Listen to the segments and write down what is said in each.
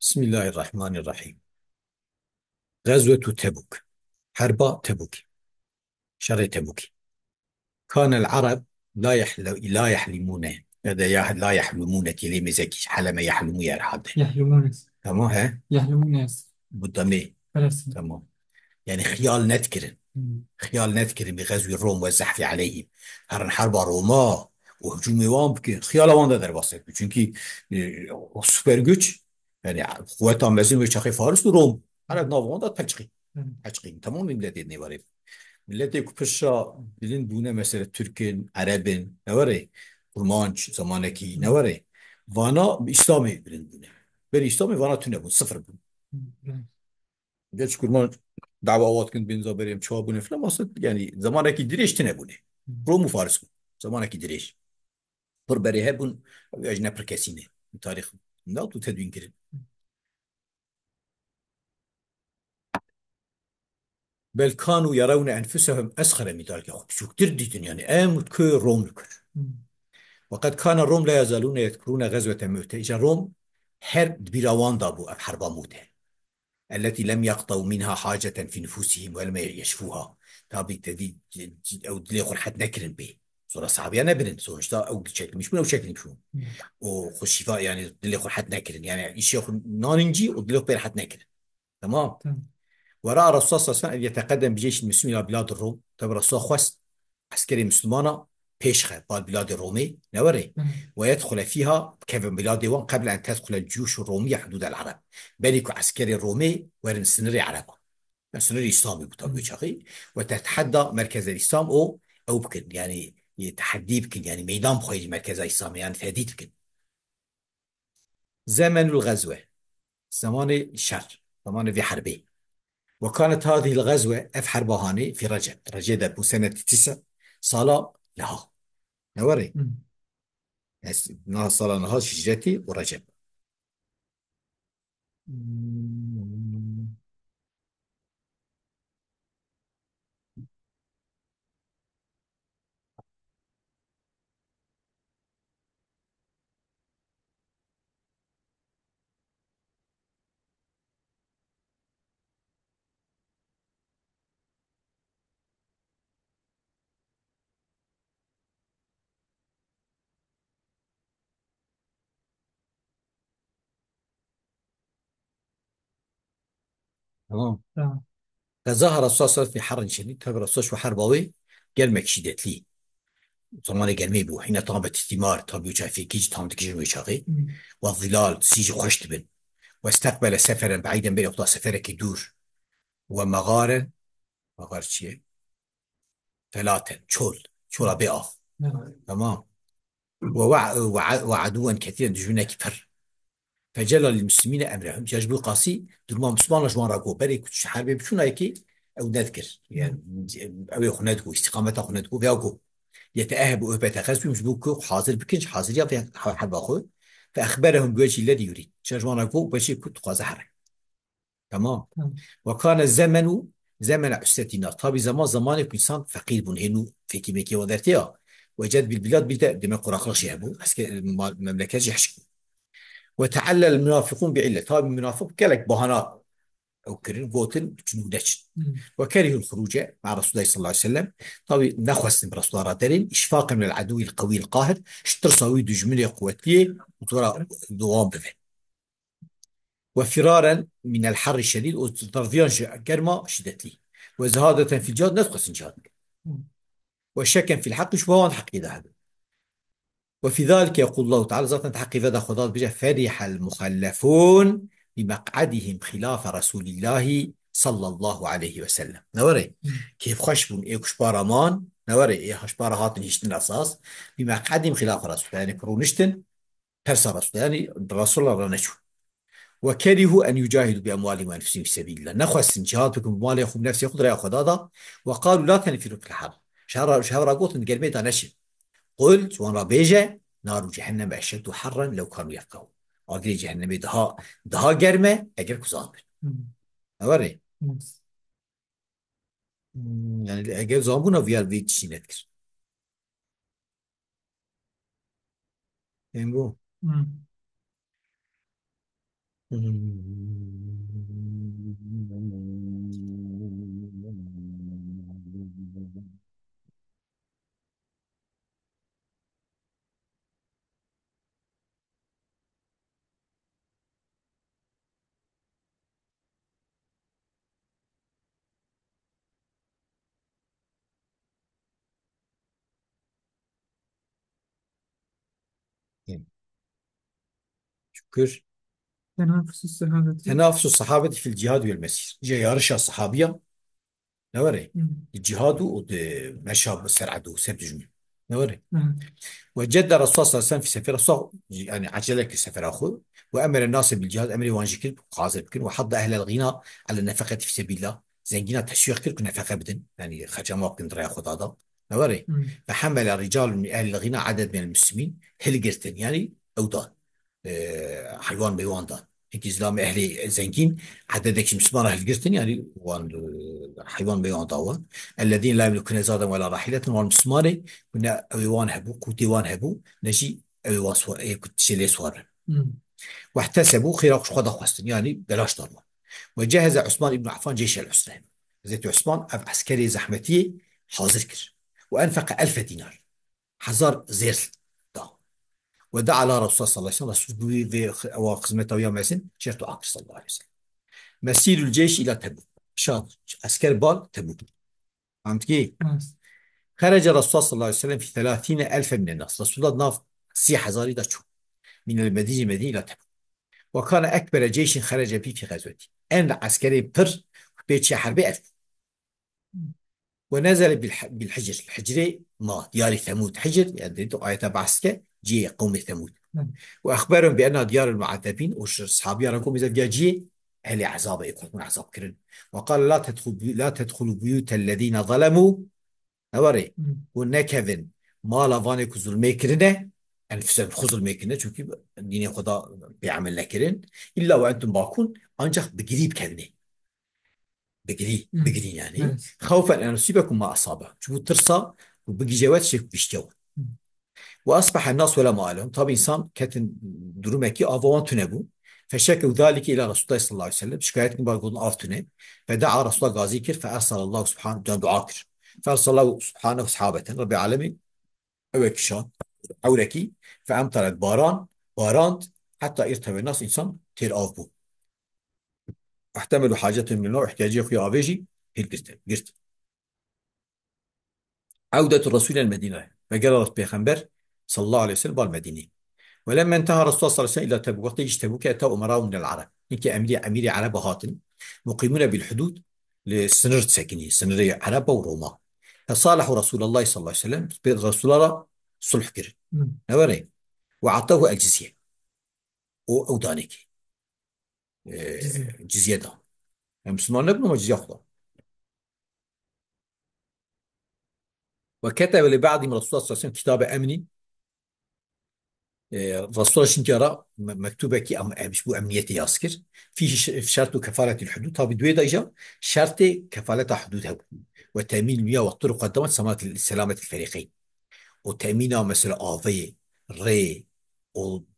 بسم الله الرحمن الرحيم. غزوة تبوك، حرب تبوك، شر تبوك. كان العرب لا يحلمون، لا يحلمون كلمة زكي حلم يحلم يا حد. يحلمون. تمام ها. يحلمون. بالضمير. فلسطين. تمام. يعني خيال نذكر، مم. خيال نذكر بغزو الروم والزحف عليهم. هرن حرب روما وهجوم وان بكين خيال وان ده در basıyor. Çünkü süper güç yani kuvvet amazin ve çakı Fars ve Rom. Arab navanda taçkı. مم. Taçkı. Tamam millet ne var? Millet kupşa bilin buna mesela Türk'ün, Arap'ın ne var? Kurmanç zamanaki ne var? Vana İslami bilin buna. Ben İslami vana tüne bu sıfır bu. مم. Geç kurman dava avat gün bin zaberim çoğu bunu falan maksat yani zamanaki direş tüne bu ne? Rum Fars bu. Zamanaki direş. Pır beri hebun ecne per kesine. Tarih. Ne tu tedvin kirin. بل كانوا يرون أنفسهم أسخر من ذلك. شو كتير ديتن يعني آمد كي روم لكر. مم. وقد كان الروم لا يزالون يذكرون غزوة مؤتة. إجا روم هر بيروان دابو حرب موتة التي لم يقطعوا منها حاجة في نفوسهم ولم يشفوها. تابي تدي أو دلي حد نكرن به. صورة صعبة أنا برن صورة شتا أو شكل مش من أو شكل مشون. مم. وخش شفاء يعني دلي حد نكرن يعني إيش ياخذ نانجي ودلي بير حد نكرن. تمام. تمام. ورأى الرسول صلى الله عليه وسلم أن يتقدم بجيش المسلمين إلى بلاد الروم. طب الرسول خواست عسكري مسلمانة بيشخة بالبلاد الرومي نوري تمام. ويدخل فيها كيف بلاد وان قبل أن تدخل الجيوش الرومية حدود العرب. بلك عسكري الرومي ورن سنري عرب سنري إسلامي بطبيعة مم. شقي وتتحدى مركز الإسلام أو بكن يعني تحدي بكن يعني ميدان بخير مركز الإسلام يعني تهديد بكن. زمن الغزوة زمان الشر زمان في حربين. وكانت هذه الغزوة أفحر بهاني في رجب رجب بسنة 9 لها نوري. مم. صلاة نهار هجرتي ورجب. تمام. تمام. فظهر الرسول صلى الله عليه وسلم في حر شديد. تبع الرسول شو حربوي قال مكشدت لي زمان قال ميبو حين طابت الثمار طاب يوجع في كيج طام تكيج ويشاغي مم. والظلال سيج خشت بن. واستقبل سفرا بعيدا بين أقطاع سفرك يدور ومغارا. مغار شيء ثلاثا شول مم. بيقف. نعم. تمام. وعدوا كثيرا دجونا كفر. فجل للمسلمين امرهم جاجبو قاسي درما مسلمان جوان راكو بري كنت حربي بشونا يكي او نذكر مم. يعني او يخندكو استقامة خندكو فياكو يتأهب وإبت غزو مش بوكو حاضر بكنش حاضر يا في حرب اخو. فاخبرهم بوجه الذي يريد جوان راكو بشي كنت قازا حرب. تمام. تمام. وكان الزمن زمن عسرتنا. طبي زمان انسان فقير بنهنو في كيميكي ودرتيا وجد بالبلاد بدا دم قراقش يابو المملكه يحشكو. وتعلل المنافقون بعلة. طبعا المنافق قالك بهنا أو كرين قوتن جنودش. مم. وكرهوا الخروج مع رسول الله صلى الله عليه وسلم. طبعا نخوس برسول الله دارين إشفاقا من العدو القوي القاهر. اشتر صوي دجمني قوتيه وترى دوام به. وفرارا من الحر الشديد وترضيان كرمة شدت لي. وزهادة في الجهاد نخوس جهاد. مم. وشكا في الحق شبهان حق إذا. وفي ذلك يقول الله تعالى ذات تحقي فدا خضات بجاه فرح المخلفون بمقعدهم خلاف رسول الله صلى الله عليه وسلم نوري. مم. كيف خشبون ايكش بارمان نوري ايه خش بارا هاتن هشتن اساس بمقعدهم خلاف رسول الله يعني كرونشتن ترسى رسول الله يعني رسول الله رنشو. وكرهوا ان يجاهدوا باموالهم وانفسهم في سبيل الله. نخوة جهاد بكم بمال ياخذ نفسه ياخذ ياخذ هذا. وقالوا لا تنفروا في الحرب. شهر قوت ان قلبي نشف. قلت وانا بيجا نار جهنم اشد حرا لو كانوا يفقهون. اجري جهنم daha germe eğer kuzanır. مم. Öyle. نفس. Yani eğer zaman viyal bir çiğnetir. Yani bu. مم. شكر. تنافس الصحابة. تنافس الصحابة في الجهاد والمسير، جاي يرشا الصحابية نوري مم. الجهاد ومشى بسرعة سر جميل نوري. نعم. وجد الرسول صلى الله عليه وسلم في سفير الصغر، يعني عجلك السفر أخوه، وأمر الناس بالجهاد أمر وانجكل قاصد بكن، وحض أهل الغنى على النفقة في سبيل الله، زنجنا تشويق كل نفقة بدن يعني خجموا كن رأي خد هذا نوري. مم. فحمل الرجال من أهل الغنى عدد من المسلمين هلجرتن يعني أودان، حيوان بيوان دان هيك إسلام أهل زنجين عددك مسلمان هلجرتن يعني وان حيوان بيوان داوان، الذين لا يملكون زادا ولا راحلة والمسلمان كنا أويوان هبو كوتيوان هبو نجي أويوان سوار كنت شيلي سوار، مم. واحتسبوا خير خدا خواستن يعني بلاش ضربة. وجهز عثمان بن عفان جيش الحسنى، زيت عثمان أف عسكري زحمتي حاضر كر، وأنفق 1000 دينار حزار زير دا، ودعا على رسول صلى الله عليه وسلم رسول في أو خدمته يوم ياسين شرط عقر صلى الله عليه وسلم. مسير الجيش إلى تبوك، شاط عسكر بال تبوك، فهمت كيف؟ ناس. خرج الرسول صلى الله عليه وسلم في 30,000 من الناس، رسول الله ناف سي حزاري دا من المدينة إلى تبوك، وكان أكبر جيش خرج به في غزوته، أن عسكري بر بيت حربي ألف. ونزل بالحجر، الحجري ما ديار ثمود حجر يعني آية بعسكة جي قوم ثمود، نعم. وأخبرهم بأن ديار المعذبين وأصحاب ياركم إذا جاء أهل عذاب يكون عذاب كرن، وقال لا تدخلوا بيوت الذين ظلموا نوري مم. ونكذن ما لافانك ظلمي كرنه أنفسهم خذوا الميكنة çünkü دين خدا بيعمل لكرن إلا وأنتم باكون أنجح بقريب كذنه مم. بقري يعني ناس. خوفا أن يصيبكم ما أصابه شوفوا ترصى وبقي جوات شيء بيشتوا. مم. وأصبح الناس ولا ما لهم طب إنسان كتن درمكي أفوان تنبو، فشكوا ذلك إلى رسول الله صلى الله عليه وسلم شكاية من بعض آفتنا، فدعا رسول الله غازي كر فأرسل الله سبحانه دعاء كر، فأرسل الله سبحانه صحابة رب العالمين أوكشان أوركي فأمطرت باران حتى ارتوى الناس إنسان تير أوفبو، واحتملوا حاجتهم من نوع احتياجي خيا أبيجي هي قرت. عودة الرسول إلى المدينة، فقررت بيغمبر صلى الله عليه وسلم بالمدينة. ولما انتهى الرسول صلى الله عليه وسلم إلى تبوك، وقت يجي تبوك أتوا أمراء من العرب إنك أميري عرب هاتن مقيمون بالحدود لسنر ساكنين سنر عرب وروما، فصالحوا رسول الله صلى الله عليه وسلم رسول الله صلح كر مم. نوري، وأعطوه الجزية أو دانيك جزيلا. جزية دا يعني مسلمان نبنوا ما جزية خدا. وكتب لبعض من رسول الله صلى الله عليه وسلم كتاب أمني، الرسول شنكرا مكتوبة كي مش بو أمنيتي ياسكر في شرط كفالة الحدود، طب دوي دايجا شرط كفالة حدودها وتأمين المياه والطرق قدمت سلامة الفريقين، وتأمينها مثل آفية ري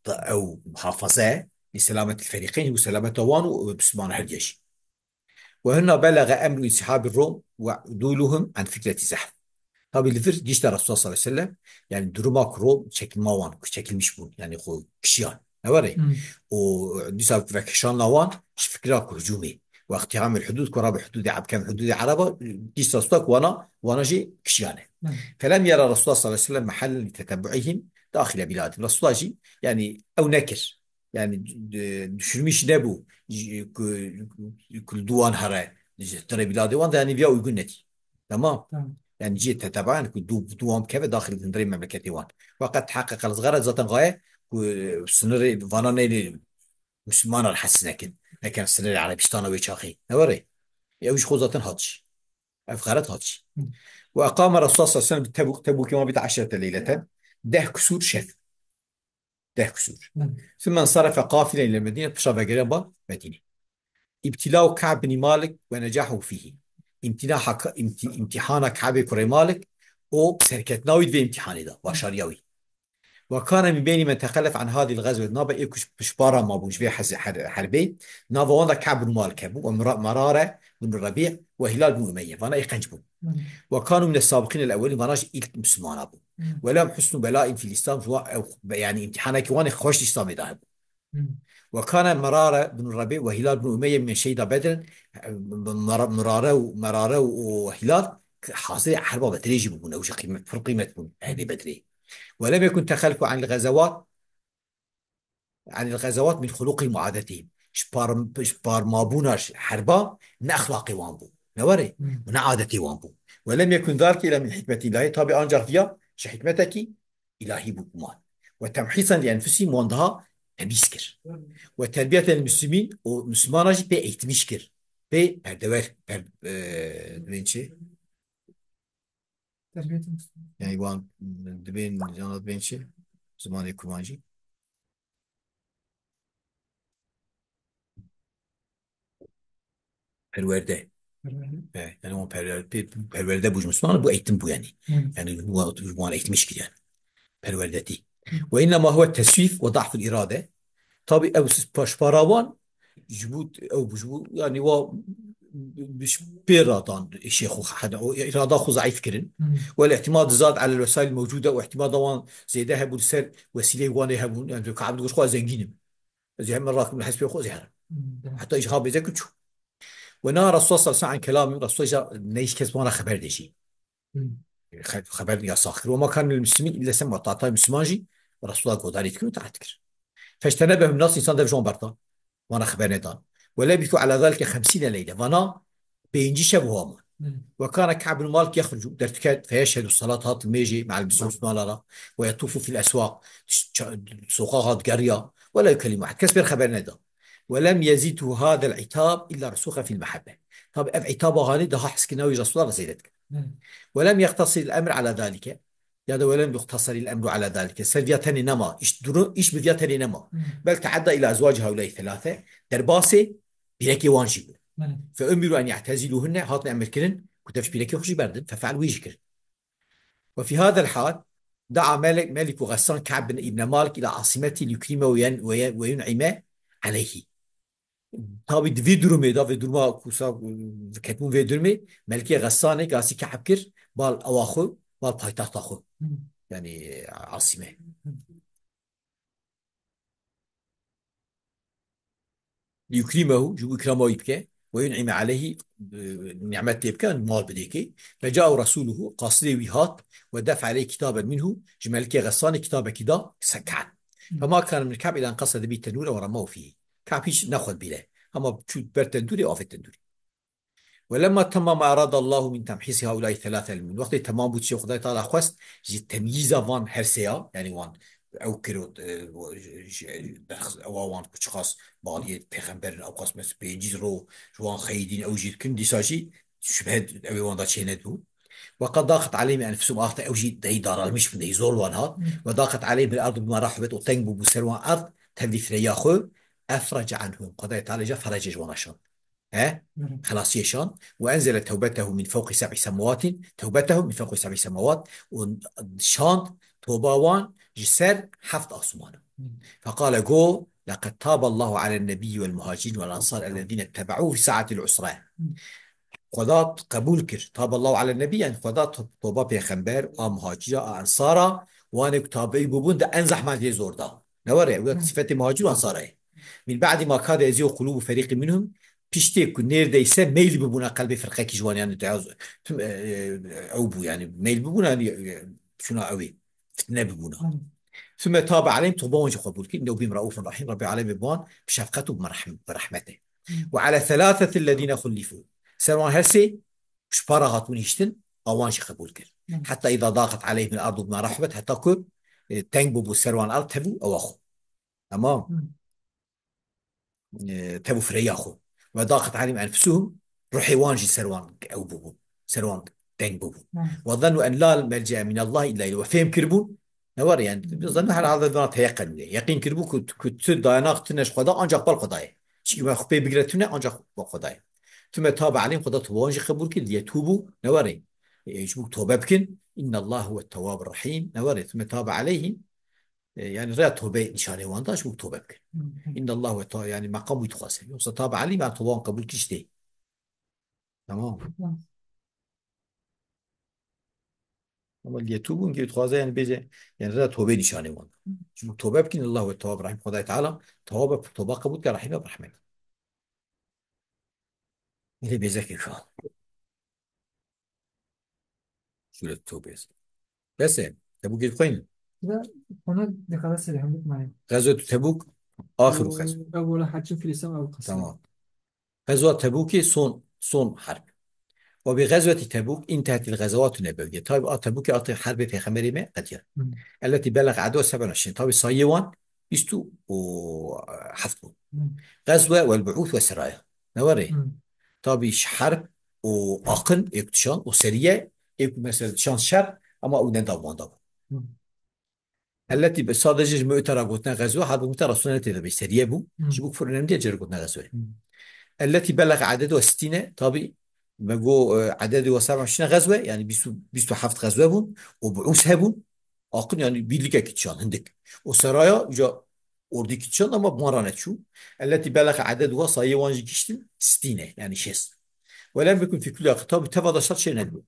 أو محافظة لسلامة الفريقين وسلامة وان وبسمان الجيش. وهنا بلغ أمر انسحاب الروم وعدولهم عن فكرة زحف. طب اللي فرق جيش الرسول صلى الله عليه وسلم يعني دروما كروب شكل موان شكل مشبون يعني خو كشيان نوري، مم. وديسا فكشان لوان فكرة هجومي واقتحام الحدود قرابة حدود كم حدود عربة جيش الرسول وانا جي كشيانه. نعم. فلم يرى الرسول صلى الله عليه وسلم محلا لتتبعهم داخل بلادهم، الرسول جي يعني او نكر يعني düşürmüş ne bu كل دوان هراء ترى بلادي وان يعني بيا ويقول نتي تمام، تمام. يعني جيت تتابعن دوام كيف داخل تنظيم مملكتي وان، وقد تحقق الغرض ذات غاية وسنري فاناني مسلمان الحسن لكن سنري العربستان ويشاخي نوري يوش خوزة هاتش أفغارات هاتش. مم. وأقام الرسول صلى الله عليه وسلم تبوك ما بيت 10 ليلة، ده كسور شف ده كسور، نعم. ثم انصرف قافلا إلى المدينة بشرى قريبا مدينة. ابتلاء كعب بن مالك ونجاحه فيه، امتحان كعب كري مالك او سركت ناويد في امتحان ده وشاريوي، وكان من بين من تخلف عن هذه الغزوة نابا إيكوش بشبارة ما بوش بها حربي نابا وانا كعب بن مالك ومرارة بن الربيع وهلال بن أمية فانا يقنجبون وكانوا من السابقين الأولين فناش إلك مسلمان أبو ولم حسن بلاء في الإسلام أو يعني امتحانك وانا خوش الإسلام ذهب وكان مرارة بن الربيع وهلال بن أمية من شهيد بدر مرارة وهلال حاصل حرب بدر يجيبون أو شيء قيمة فرق قيمة هذه بدري ولم يكن تخلفوا عن الغزوات من خلقهم وعادتهم شبار مابوناش حربا من أخلاقي وانبو نوري من عادتي وانبو ولم يكن ذلك إلا من حكمة الله طبعا أنجر فيها حكمتك إلهي بكمان وتمحيصا لأنفسهم واندها تبيسكر وتربية المسلمين ومسلمان جي بي ايتميشكر بي بردوار دبين شي تربية المسلمين. يعني وان دبين جانات بين شي زمان كومانجي الورده يعني هو perverde bu Müslüman bu eğitim bu yani. Yani bu eğitim ki yani. Perverdeti. وإنما هو التسويف وضعف الإرادة. طبي أو باشباراوان جبوت أو بجبوت يعني هو مش بيرادان الشيخ حدا إرادة خو ضعيف كرن والاعتماد زاد على الوسائل الموجودة واعتماد وان زيدها هبون سر وسيلة وان هبون يعني كعبد وش خو زنجينم زي هم الراكب من حسب خو زهر حتى إيش خاب يذكر ونرى الرسول صلى الله عليه وسلم عن كلامه الرسول نيش كسبنا خبر دشي خبر يا صاخر وما كان المسلمين الا سمع تعطى مسلمانجي رسول الله قد عليك وتعتكر فاجتنبهم الناس انسان دفجون برطان وانا خبر ندان ولبثوا على ذلك 50 ليله وانا بينجي شبههم وكان كعب بن مالك يخرج درتكات فيشهد الصلاة الميجي مع المسلمين مالرا ويطوف في الأسواق سوقات قرية ولا يكلم أحد كسبر خبر ندى ولم يزيده هذا العتاب إلا رسوخا في المحبة طب عتابه هاني ده حسكنا رسول الله زيدتك ولم يقتصر الأمر على ذلك يعني ولم يقتصر الأمر على ذلك سلفياتني نما إيش بذياتني نما بل تعدى إلى أزواج هؤلاء الثلاثة درباسة بيركي وانجيبه فأمروا أن يعتزلوهن هاتنا أمر كرن كتبش بيركي وخشي بردن ففعل ويجكر وفي هذا الحال دعا ملك غسان كعب بن ابن مالك إلى عاصمته ليكرمه وينعم عليه طبعا في درمي ده في درما كوسا كتبون في درمي ملكي غسانة قاسي كعب كر بال أواخو بال بايتخت أخو يعني عاصمة ليكرمه جو إكرامه يبكى وينعم عليه نعمته يبكى المال بديكي فجاء رسوله قاصدي ويهات ودفع عليه كتابا منه جمالك غسان كتابا كدا سكعا فما كان من الكعب إلى أن قصد به التنور ورماه فيه كعب هيش ناخذ بله أما شو برتندوري أو في التندوري ولما تم ما أراد الله من تمحيص هؤلاء الثلاثة من وقت تمام بوتشي خدای تعالى خواست جي تمييز وان هرسيا يعني وان او كرو او وان بشخاص بالي پیغمبر او قاس مس بيجي رو جوان خيدين او جيت كن ديساشي شبهد او وان دا شينتو وقد ضاقت عليهم انفسهم اخت او جيت داي دار مش من يزول وانها وضاقت عليهم الارض بما رحبت وتنبو بسروان ارض تلي فرياخو افرج عنهم قضاء تعالى جا فرج جوانشان ها خلاص يشان وأنزل توبته من فوق 7 سماوات توبته من فوق 7 سماوات وشان توباوان جسر حفظ أسمان فقال جو لقد تاب الله على النبي والمهاجرين والأنصار الذين اتبعوه في ساعة العسرة قضاء قبول كر تاب الله على النبي يعني قضاء توبة بيخنبر ومهاجرة أنصارا وأنا كتابي ببون ده أنزح ما دي زور ده نوري وصفة مهاجر وأنصارا من بعد ما كاد يزيغ قلوب فريق منهم pişti neredeyse meyil bir buna kalbi fırka ki jwan yani tüm او bu yani meyil bir buna yani şuna avi fitne bir buna ثم تاب عليهم توبة وجه قبول كي إنه بهم رؤوف رحيم ربي عليهم بوان بشفقته برحمته وعلى ثلاثة الذين خلفوا سواء هسي شبارغات ونشتن أوانش قبول كر حتى إذا ضاقت عليهم الأرض بما رحبت حتى كل تنبو بسروان الأرض تبو أو أخو تمام تبو فرياخو وضاقت عليهم أنفسهم روحي وانجي سروان أو بوبو سروان تنج بوبو وظنوا أن لا ملجأ من الله إلا إليه وفهم كربون نور يعني ظنوا على هذا الظن تيقن يقين كربو كنت دايناق تنش خدا أنجح بالقضايا شيء ما خبي بقرتنا أنجح بالقضايا ثم تاب عليهم قضاء توانجي قبول كل يتوبوا نوري يجبوا توبة بكن إن الله هو التواب الرحيم نوري ثم تاب عليهم يعني رأي توبة نشانه واندا شو توبة بك إن الله يعني مقام يتخاصم يوصل طاب علي مع توبة قبول كشتي تمام. اما اللي يتوبون كي يتخاصم يعني بيجي يعني رأي توبة نشانه واندا شو توبة بك إن الله هو التواب رحيم خدای تعالى توبة قبول كرحيم برحمة اللي بيزكي شو شو التوبة بس يعني تبوك يتقين كده هنا دي خلاص اللي همت معايا. غزوة تبوك آخر غزوة. أول حاجة في الإسلام أو القصة. تمام. غزوة تبوك صون حرب. وبغزوة تبوك انتهت الغزوات النبوية. طيب تبوك أعطي حرب في خمر ما قدير مم. التي بلغ عدوها 27. طيب صيوان يستو وحفظوا مم. غزوة والبعوث والسرايا نوري. مم. طيب حرب وأقن اكتشان وسرية مثلا شان شر أما أودن دابون دابون مم. التي بصادج مؤترا قلنا غزوة حرب مؤترا سنة إذا بسرية بو مم. شبوك فرنا دي جرى قلنا غزوة مم. التي بلغ عددها 60. طبي بقو عددها 27 غزوة يعني بيستو حفت غزوة بون وبعوثها بون أقن يعني بيلقى كتشان عندك وسرايا جا أردي كتشان أما بمرانة شو التي بلغ عددها صايوان جيشتن 60 يعني شيس ولم يكن في كل خطاب تفضل شيء ندبو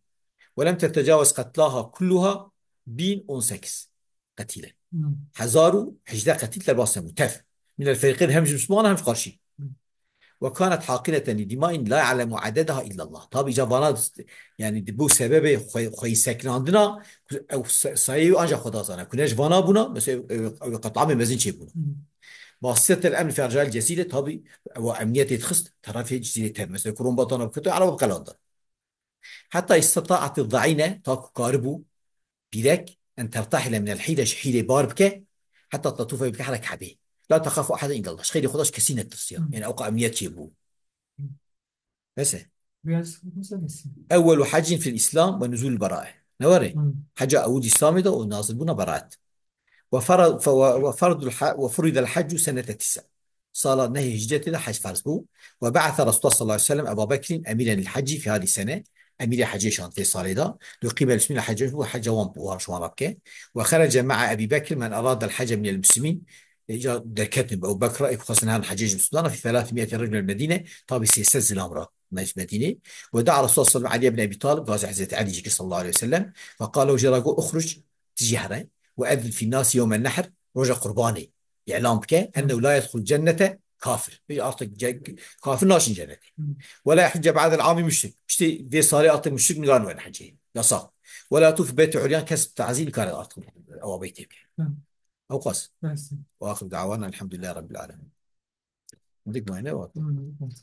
ولم تتجاوز قتلاها كلها بين أون سكس قتيلة مم. حزارو حجدا قتيل لباسا متف من الفريقين هم جسمانا هم قرشي وكانت حاقنة لدماء لا يعلم عددها إلا الله طب جبانات يعني دبو سبب خوي ساكن عندنا أو صايو أنجا خدا زانا كناش فانا بنا بس أو قطعة من مزين شيء بنا مم. واسطة الأمن في أرجاء الجزيرة طبي وأمنية يتخص طرف الجزيرة مثل كروم بطانة بكتو على بقلاندر حتى استطاعت الضعينة تاكو كاربو بذاك أن ترتحل من الحيلة حيلة باربكة حتى تطوف بكحلك حبيه لا تخاف أحد إلا الله شخيري خداش كسينة تصير مم. يعني أوقع أمنيات شيبو مم. بس بس مثلا بس. أول حج في الإسلام ونزول البراءة نوري مم. حج أود إسلامي ده ونازل بنا براءة وفرض الحج سنة 9 صار نهي هجرة إلى حج فرض بو وبعث رسول الله صلى الله عليه وسلم أبا بكر أميرا للحج في هذه السنة أمير حج شانتي صار ده لقيم المسلمين حج وحج وان وارشوان ربك وخرج مع أبي بكر من أراد الحج من المسلمين جاء كاتب أبو بكر يخصنا الحجاج المسلمين في 300 رجل من المدينة طاب سيسز الأمر في المدينة ودعا الرسول صلى الله عليه وسلم علي بن أبي طالب غازي حزة علي صلى الله عليه وسلم فقال له جراجو أخرج تجهرا وأذن في الناس يوم النحر رجع قرباني إعلام بك مم. أنه لا يدخل الجنة كافر أعطيك كافر ناشن جنة مم. ولا يحج بعد العام مشرك مشتي في صالح أعطي مشرك من غير وين حجين لا صار ولا توف بيت عريان كسب تعزيل كان الأرض أو بيتك مم. أو قص بس. وآخر دعوانا الحمد لله رب العالمين عندك معنا وقت مم. بس.